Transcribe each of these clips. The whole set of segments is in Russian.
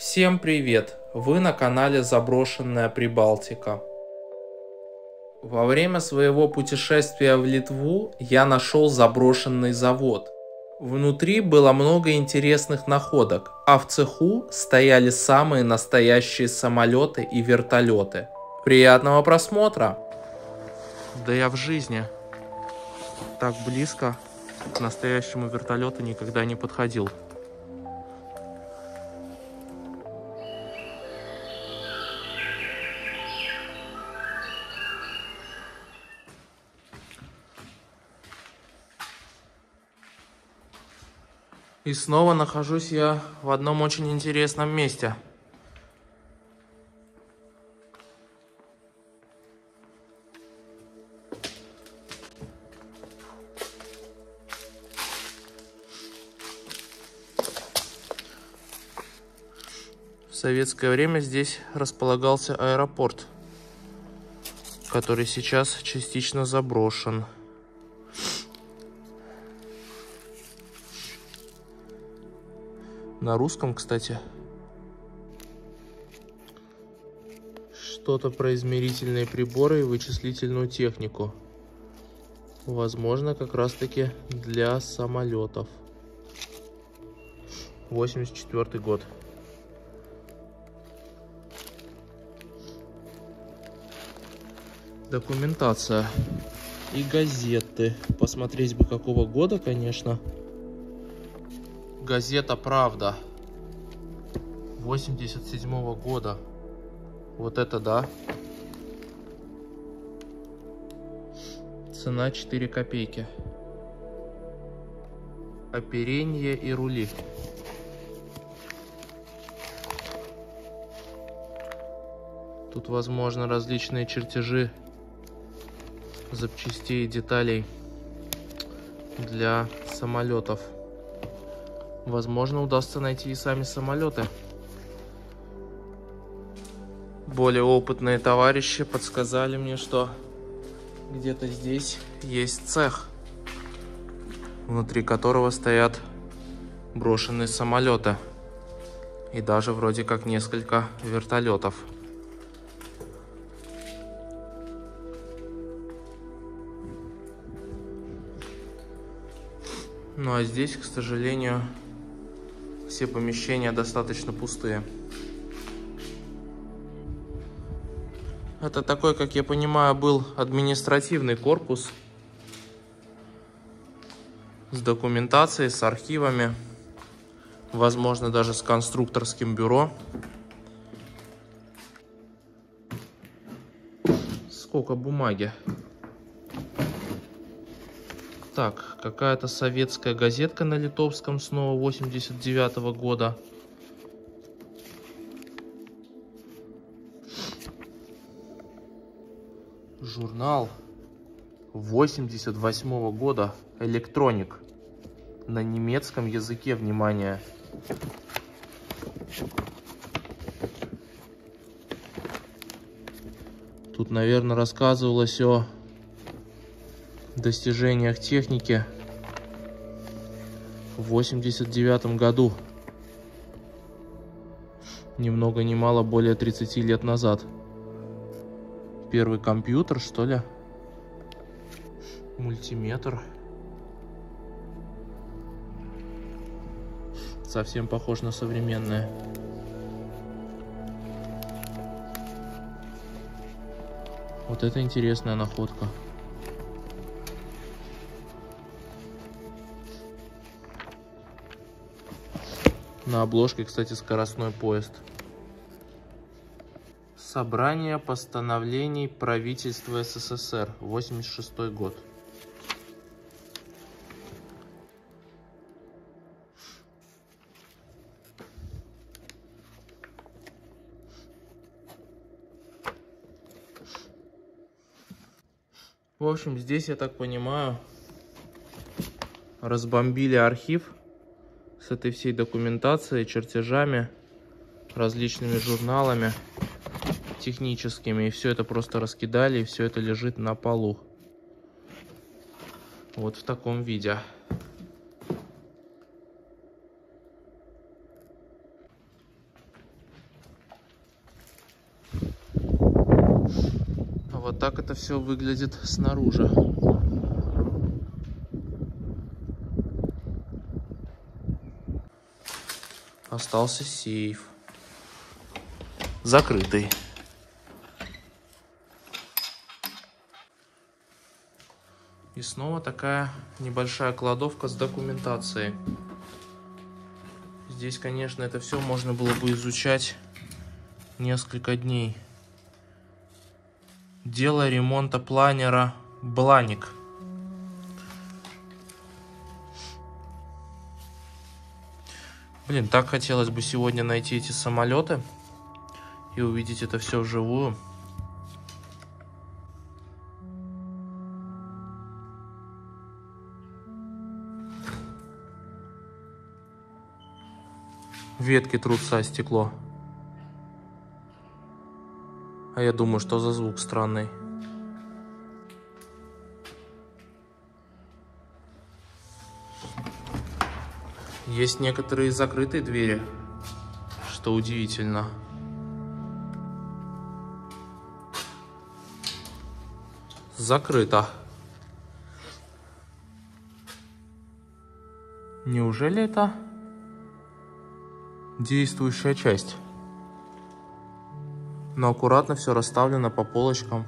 Всем привет! Вы на канале Заброшенная Прибалтика. Во время своего путешествия в Литву я нашел заброшенный завод. Внутри было много интересных находок, а в цеху стояли самые настоящие самолеты и вертолеты. Приятного просмотра! Да я в жизни так близко к настоящему вертолету никогда не подходил. И снова нахожусь я в одном очень интересном месте. В советское время здесь располагался аэропорт, который сейчас частично заброшен. На русском, кстати, что-то про измерительные приборы и вычислительную технику. Возможно, как раз-таки для самолетов. 84 год. Документация и газеты. Посмотреть бы, какого года, конечно. Газета «Правда» 87-го года. Вот это да. Цена 4 копейки. Оперение и рули. Тут возможно различные чертежи запчастей и деталей для самолетов. Возможно, удастся найти и сами самолеты. Более опытные товарищи подсказали мне, что где-то здесь есть цех, внутри которого стоят брошенные самолеты. И даже вроде как несколько вертолетов. Ну а здесь, к сожалению, все помещения достаточно пустые. Это такой, как я понимаю, был административный корпус с документацией, с архивами, возможно, даже с конструкторским бюро. Сколько бумаги. Так, какая-то советская газетка на литовском снова 89-го года. Журнал 88-го года «Электроник» на немецком языке, внимание. Тут, наверное, рассказывалось о достижениях техники в 89-м году. Ни много ни мало, более 30 лет назад. Первый компьютер, что ли? Мультиметр. Совсем похож на современное. Вот это интересная находка. На обложке, кстати, скоростной поезд. Собрание постановлений правительства СССР, 86 год. В общем, здесь, я так понимаю, разбомбили архив с этой всей документацией, чертежами, различными журналами техническими, и все это просто раскидали, и все это лежит на полу. Вот в таком виде. так это все выглядит снаружи. Остался сейф. Закрытый. И снова такая небольшая кладовка с документацией. Здесь, конечно, это все можно было бы изучать несколько дней. Дело ремонта планера Бланик. Блин, так хотелось бы сегодня найти эти самолеты и увидеть это все вживую. Ветки трутся о стекло. А я думаю, что за звук странный. Есть некоторые закрытые двери, что удивительно. Закрыто. Неужели это действующая часть? Но аккуратно все расставлено по полочкам.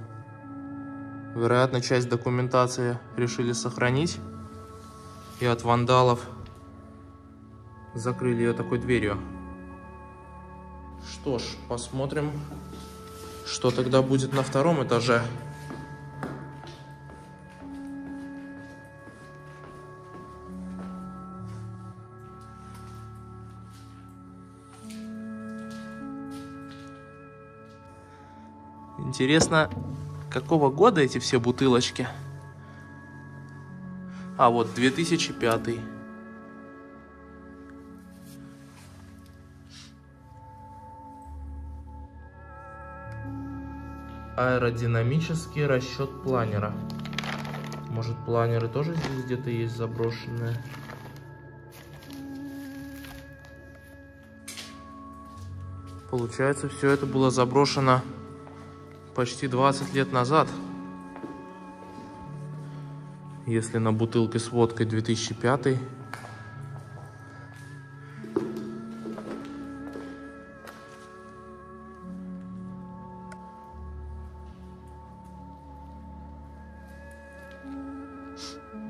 Вероятно, часть документации решили сохранить. И от вандалов закрыли ее такой дверью. Что ж, посмотрим, что тогда будет на втором этаже. Интересно, какого года эти все бутылочки? А вот 2005. Аэродинамический расчет планера. Может, планеры тоже здесь где-то есть заброшенные? Получается, все это было заброшено почти 20 лет назад. Если на бутылке с водкой 2005.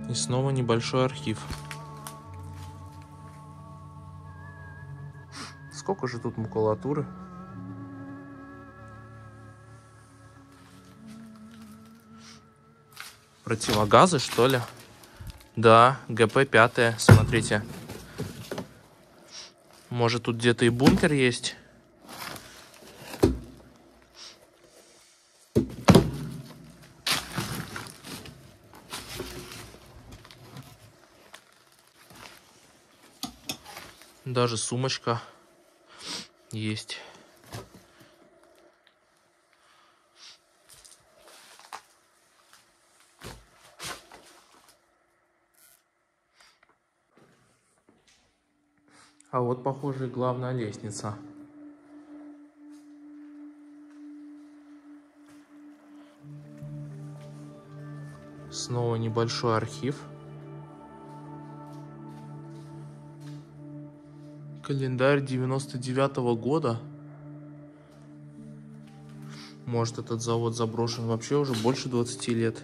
И снова небольшой архив. Сколько же тут макулатуры? Противогазы, что ли? Да, ГП-5, смотрите. Может, тут где-то и бункер есть? Даже сумочка есть. А вот, похоже, и главная лестница. Снова небольшой архив. Календарь 99-го года. Может, этот завод заброшен вообще уже больше 20 лет.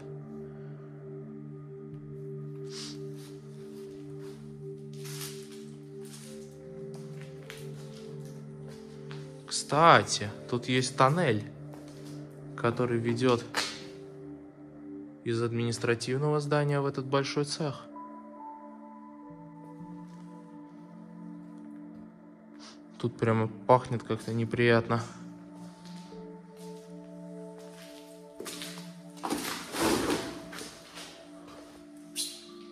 Кстати, тут есть тоннель, который ведет из административного здания в этот большой цех. Тут прямо пахнет как-то неприятно.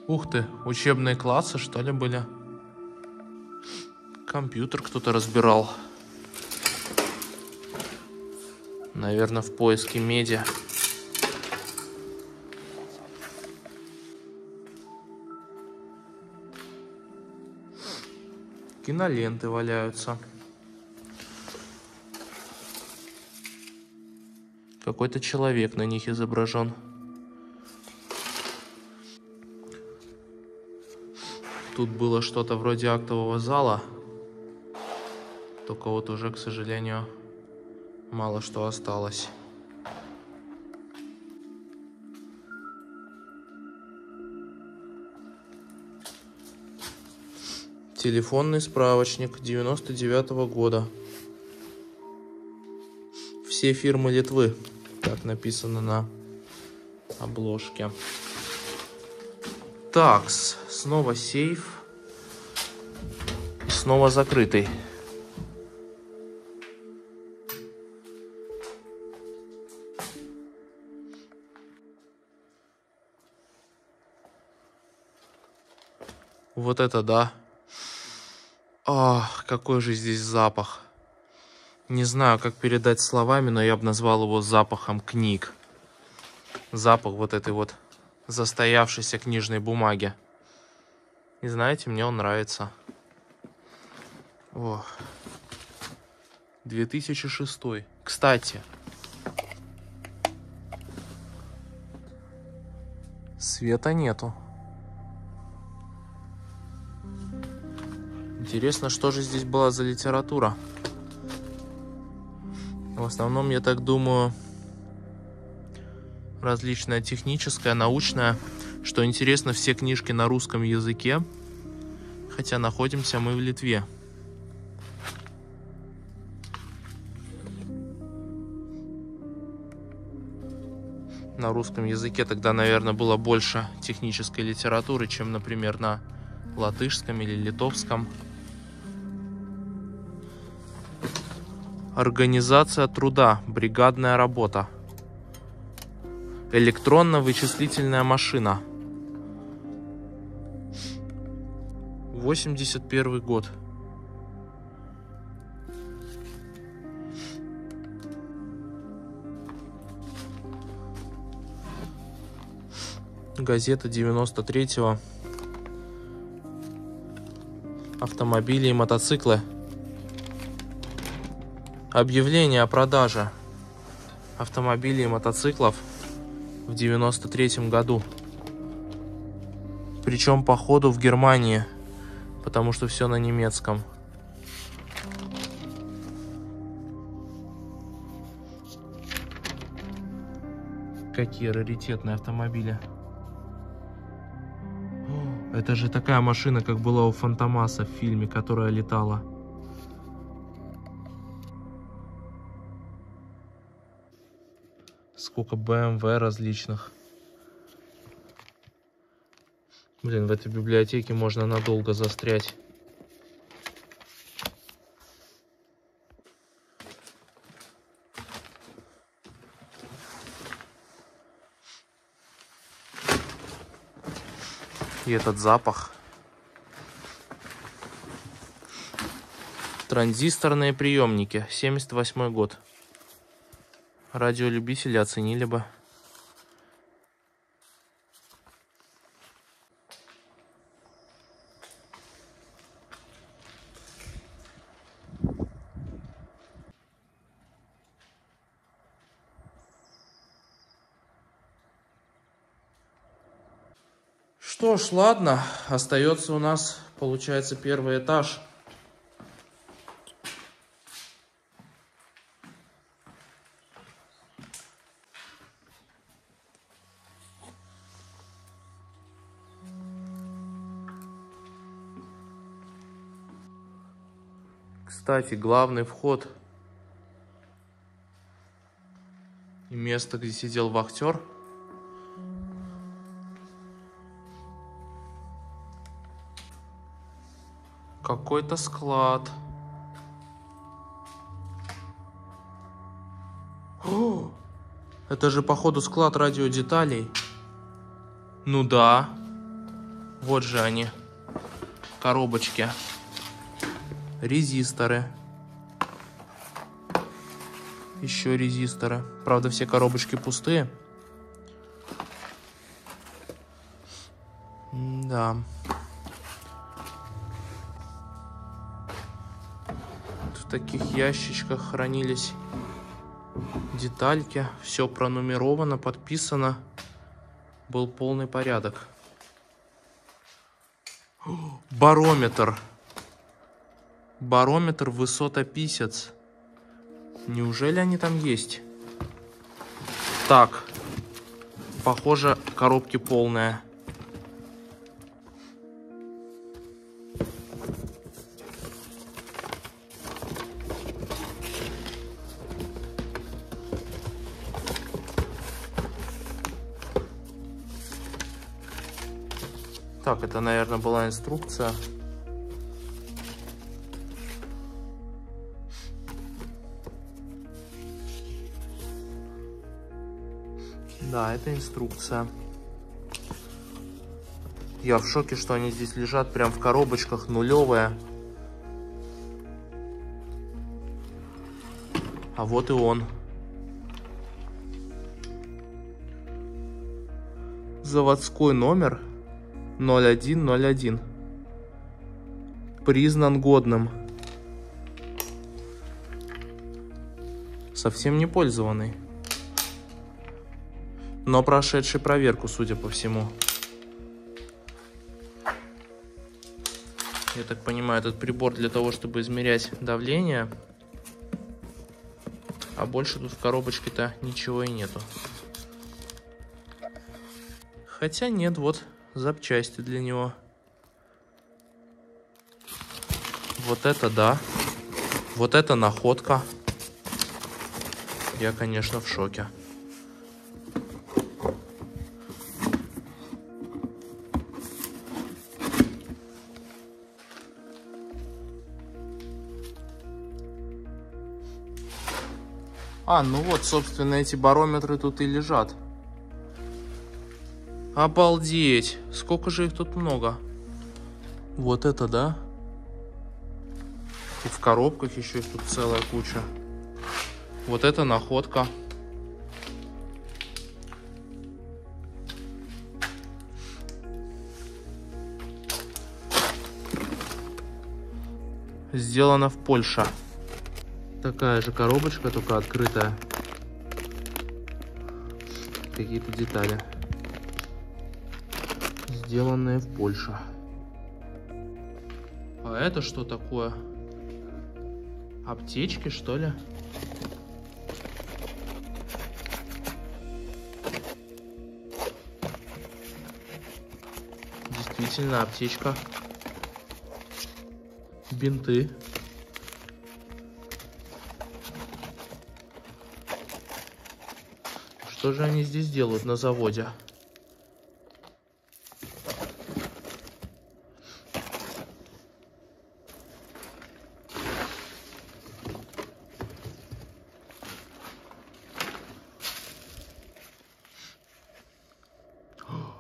Ух ты, учебные классы, что ли, были? Компьютер кто-то разбирал. Наверное, в поиске меди. Киноленты валяются. Какой-то человек на них изображен. Тут было что-то вроде актового зала. Только вот уже, к сожалению, мало что осталось. Телефонный справочник 99-го года. Все фирмы Литвы. Так написано на обложке. Такс. Снова сейф. И снова закрытый. Вот это да. Ах, какой же здесь запах. Не знаю, как передать словами, но я бы назвал его запахом книг. Запах вот этой вот застоявшейся книжной бумаги. И знаете, мне он нравится. О, 2006. Кстати, света нету. Интересно, что же здесь была за литература? В основном, я так думаю, различная техническая, научная. Что интересно, все книжки на русском языке, хотя находимся мы в Литве. На русском языке тогда, наверное, было больше технической литературы, чем, например, на латышском или литовском. Организация труда, бригадная работа. Электронно-вычислительная машина. 81 год. Газета 93-го. Автомобили и мотоциклы. Объявление о продаже автомобилей и мотоциклов в 93-м году. Причем по ходу в Германии, потому что все на немецком. Какие раритетные автомобили. Это же такая машина, как была у Фантомаса в фильме, которая летала. Сколько BMW различных. Блин, в этой библиотеке можно надолго застрять. И этот запах. Транзисторные приемники. 78 год. Радиолюбители оценили бы. Что ж, ладно. Остается у нас, получается, первый этаж. Кстати, главный вход и место, где сидел вахтер, какой-то склад. О, это же, походу, склад радиодеталей. Ну да. Вот же они. Коробочки. Резисторы. Еще резисторы. Правда, все коробочки пустые. Да. В таких ящичках хранились детальки, все пронумеровано, подписано. Был полный порядок. Барометр. Барометр высотописец. Неужели они там есть? Так. Похоже, коробки полные. Так, это, наверное, была инструкция. Да, это инструкция. Я в шоке, что они здесь лежат прям в коробочках, нулевые. А вот и он. Заводской номер 0101. Признан годным. Совсем не пользованный. Но прошедший проверку, судя по всему. Я так понимаю, этот прибор для того, чтобы измерять давление. А больше тут в коробочке-то ничего и нету. Хотя нет, вот запчасти для него. Вот это да. Вот это находка. Я, конечно, в шоке. А, ну вот, собственно, эти барометры тут и лежат. Обалдеть! Сколько же их тут много. Вот это да. И в коробках еще их тут целая куча. Вот это находка. Сделано в Польше. Такая же коробочка, только открытая. Какие-то детали. Сделанные в Польше. А это что такое? Аптечки, что ли? Действительно, аптечка. Бинты. Что же они здесь делают на заводе?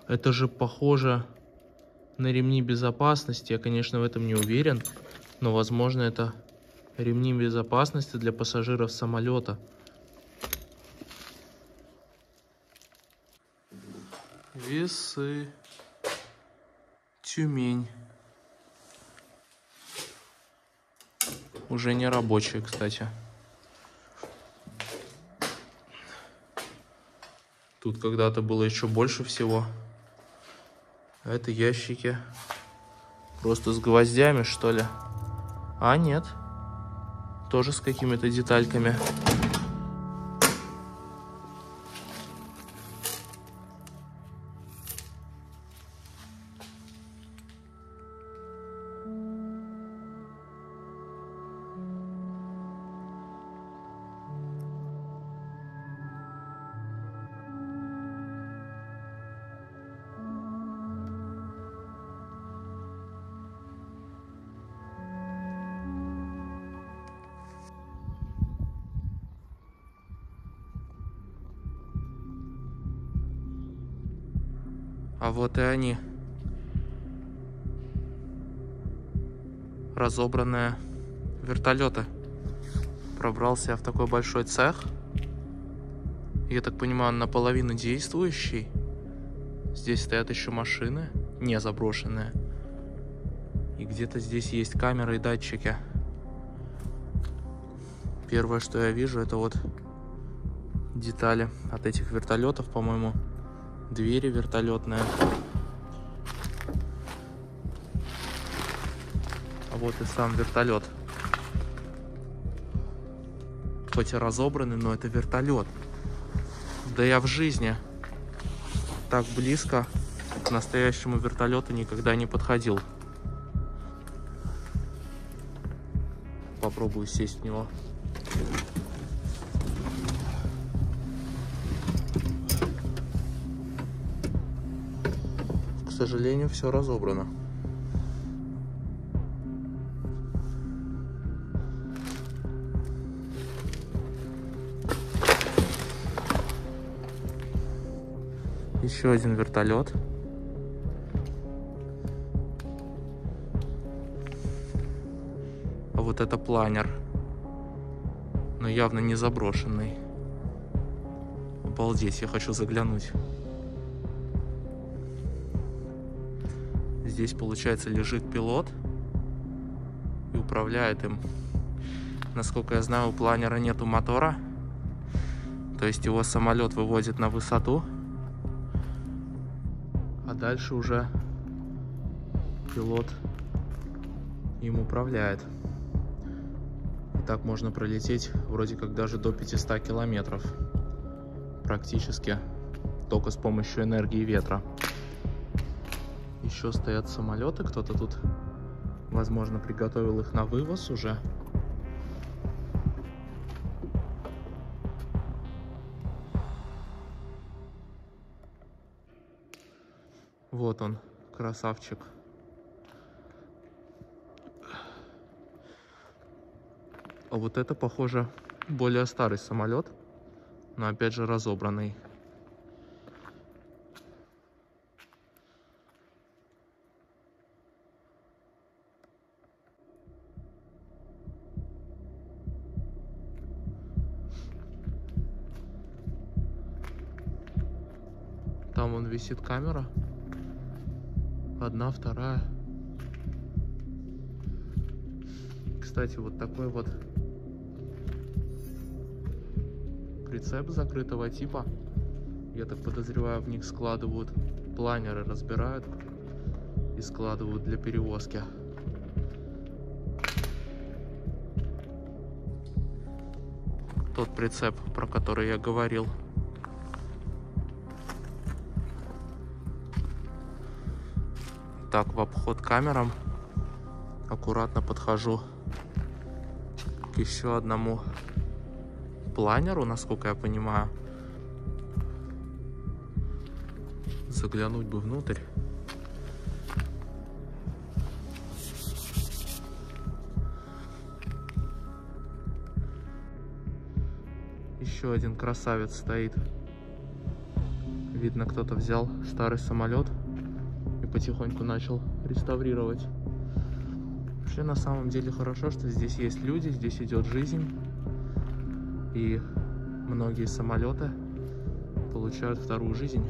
Это же похоже на ремни безопасности. Я, конечно, в этом не уверен, но, возможно, это ремни безопасности для пассажиров самолета. Весы. Тюмень. Уже не рабочие, кстати. Тут когда-то было еще больше всего. А это ящики. Просто с гвоздями, что ли? А, нет. Тоже с какими-то детальками. А вот и они. Разобранные вертолеты. Пробрался я в такой большой цех. Я так понимаю, он наполовину действующий. Здесь стоят еще машины, не заброшенные. И где-то здесь есть камеры и датчики. Первое, что я вижу, это вот детали от этих вертолетов, по-моему, двери вертолетные. А вот и сам вертолет. Хоть и разобранный, но это вертолет. Да я в жизни так близко к настоящему вертолету никогда не подходил. Попробую сесть в него. К сожалению, все разобрано. Еще один вертолет. А вот это планер. Но явно не заброшенный. Обалдеть, я хочу заглянуть. Здесь, получается, лежит пилот и управляет им. Насколько я знаю, у планера нету мотора. То есть его самолет выводит на высоту. А дальше уже пилот им управляет. И так можно пролететь вроде как даже до 500 километров. Практически только с помощью энергии ветра. Еще стоят самолеты. Кто-то тут, возможно, приготовил их на вывоз уже. Вот он, красавчик. А вот это, похоже, более старый самолет, но опять же разобранный. Там вон висит камера. Одна, вторая. Кстати, вот такой вот прицеп закрытого типа. Я так подозреваю, в них складывают планеры, разбирают и складывают для перевозки. Тот прицеп, про который я говорил. Так, в обход камерам аккуратно подхожу к еще одному планеру, насколько я понимаю. Заглянуть бы внутрь. Еще один красавец стоит. Видно, кто-то взял старый самолет и потихоньку начал реставрировать. Вообще, на самом деле хорошо, что здесь есть люди, здесь идет жизнь. И многие самолеты получают вторую жизнь.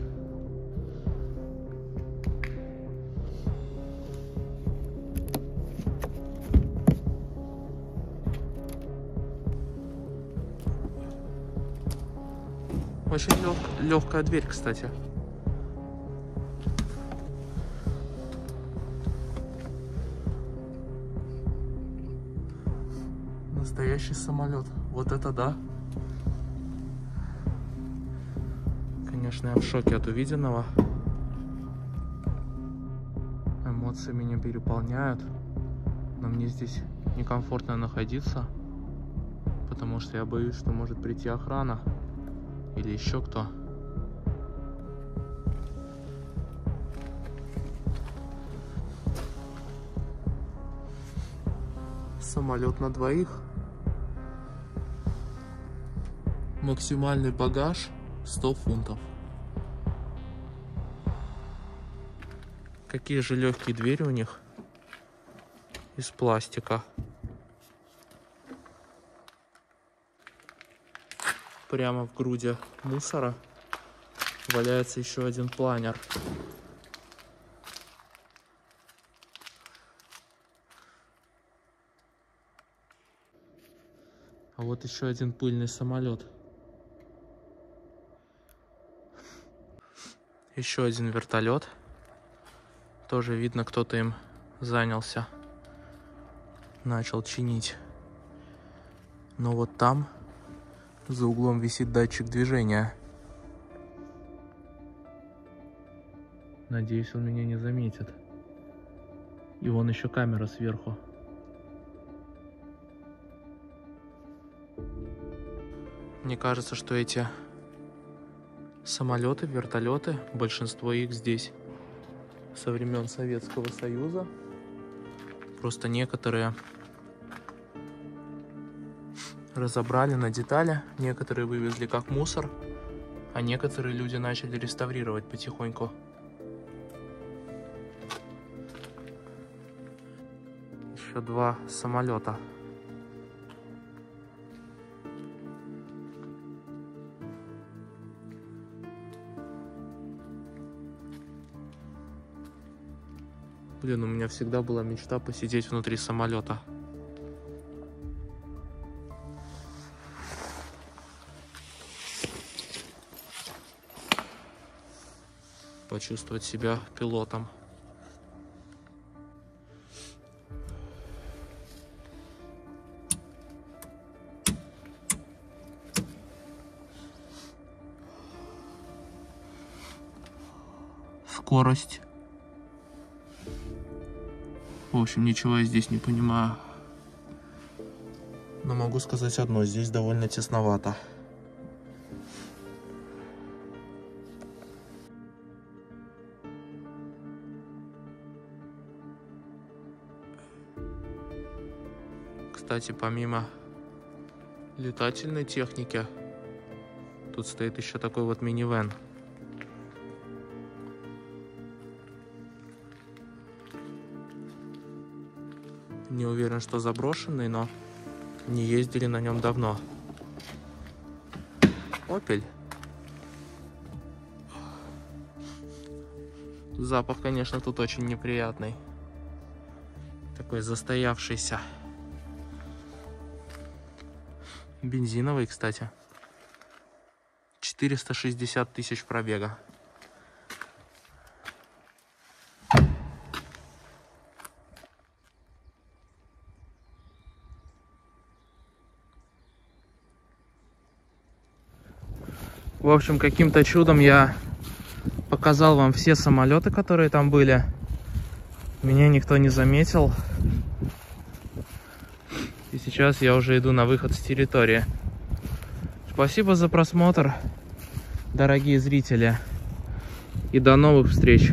Очень легкая дверь, кстати. Настоящий самолет. Вот это да. Конечно, я в шоке от увиденного. Эмоции меня переполняют. Но мне здесь некомфортно находиться. Потому что я боюсь, что может прийти охрана. Или еще кто. Самолет на двоих. Максимальный багаж 100 фунтов. Какие же легкие двери у них. Из пластика. Прямо в груди мусора валяется еще один планер. А вот еще один пыльный самолет. Еще один вертолет. Тоже видно, кто-то им занялся. Начал чинить. Но вот там за углом висит датчик движения. Надеюсь, он меня не заметит. И вон еще камера сверху. Мне кажется, что эти самолеты, вертолеты, большинство их здесь со времен Советского Союза. Просто некоторые разобрали на детали, некоторые вывезли как мусор, а некоторые люди начали реставрировать потихоньку. Еще два самолета. Блин, у меня всегда была мечта посидеть внутри самолета. Почувствовать себя пилотом. Скорость. В общем, ничего я здесь не понимаю. Но могу сказать одно, здесь довольно тесновато. Кстати, помимо летательной техники, тут стоит еще такой вот минивэн. Не уверен, что заброшенный, но не ездили на нем давно. Opel. Запах, конечно, тут очень неприятный. Такой застоявшийся. Бензиновый, кстати. 460 тысяч пробега. В общем, каким-то чудом я показал вам все самолеты, которые там были. Меня никто не заметил. И сейчас я уже иду на выход с территории. Спасибо за просмотр, дорогие зрители. И до новых встреч.